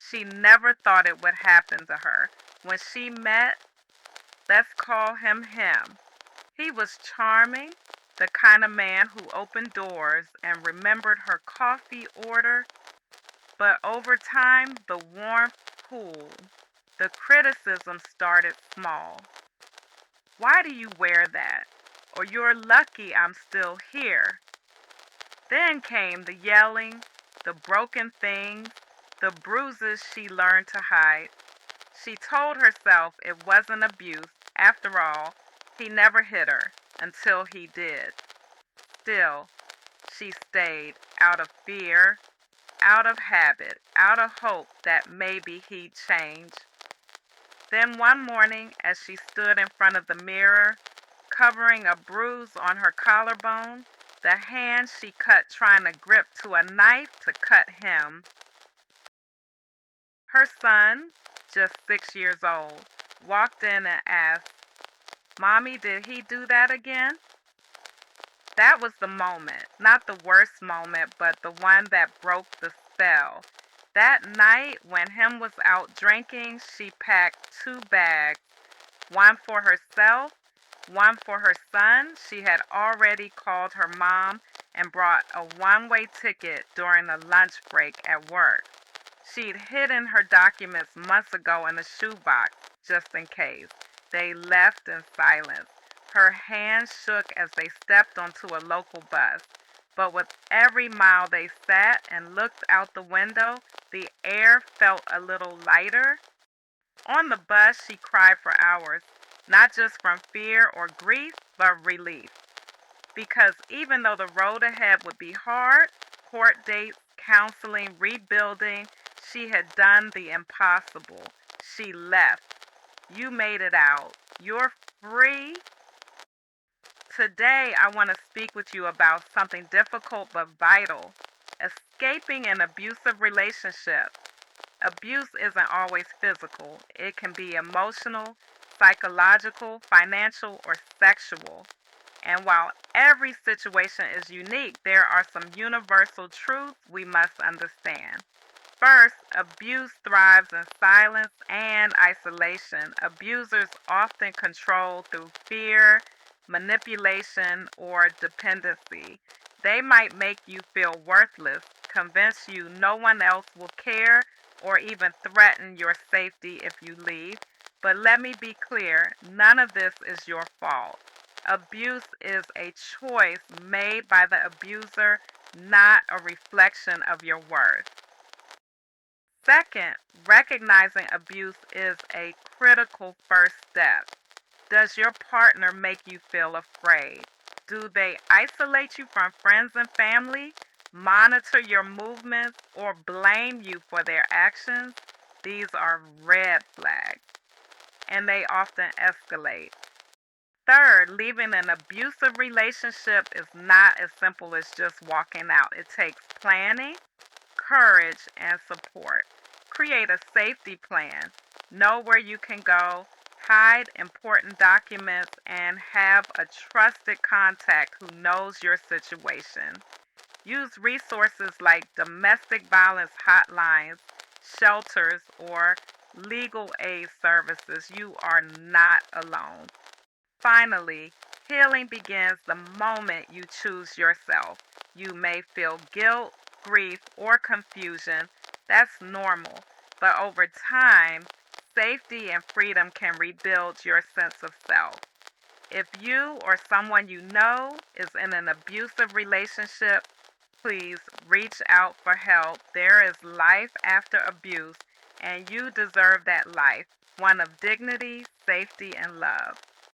She never thought it would happen to her. When she met, let's call him. He was charming, the kind of man who opened doors and remembered her coffee order, but over time the warmth cooled. The criticism started small. Why do you wear that? Or you're lucky I'm still here. Then came the yelling, the broken things, the bruises she learned to hide. She told herself it wasn't abuse. After all, he never hit her until he did. Still, she stayed out of fear, out of habit, out of hope that maybe he'd change. Then one morning, as she stood in front of the mirror, covering a bruise on her collarbone, the hand she cut trying to grip to a knife to cut him. Her son, just 6 years old, walked in and asked, "Mommy, did he do that again?" That was the moment, not the worst moment, but the one that broke the spell. That night, when him was out drinking, she packed 2 bags, one for herself, one for her son. She had already called her mom and brought a one-way ticket during a lunch break at work. She'd hidden her documents months ago in a shoebox, just in case. They left in silence. Her hands shook as they stepped onto a local bus. But with every mile they sat and looked out the window, the air felt a little lighter. On the bus, she cried for hours, not just from fear or grief, but relief. Because even though the road ahead would be hard, court dates, counseling, rebuilding, she had done the impossible. She left. You made it out. You're free. Today, I want to speak with you about something difficult but vital: escaping an abusive relationship. Abuse isn't always physical, it can be emotional, psychological, financial, or sexual. And while every situation is unique, there are some universal truths we must understand. First, abuse thrives in silence and isolation. Abusers often control through fear, manipulation, or dependency. They might make you feel worthless, convince you no one else will care, or even threaten your safety if you leave. But let me be clear, none of this is your fault. Abuse is a choice made by the abuser, not a reflection of your worth. Second, recognizing abuse is a critical first step. Does your partner make you feel afraid? Do they isolate you from friends and family, monitor your movements, or blame you for their actions? These are red flags, and they often escalate. Third, leaving an abusive relationship is not as simple as just walking out. It takes planning, courage, and support. Create a safety plan. Know where you can go, hide important documents, and have a trusted contact who knows your situation. Use resources like domestic violence hotlines, shelters, or legal aid services. You are not alone. Finally, healing begins the moment you choose yourself. You may feel guilt, grief, or confusion. That's normal. But over time, safety and freedom can rebuild your sense of self. If you or someone you know is in an abusive relationship, please reach out for help. There is life after abuse, and you deserve that life, one of dignity, safety, and love.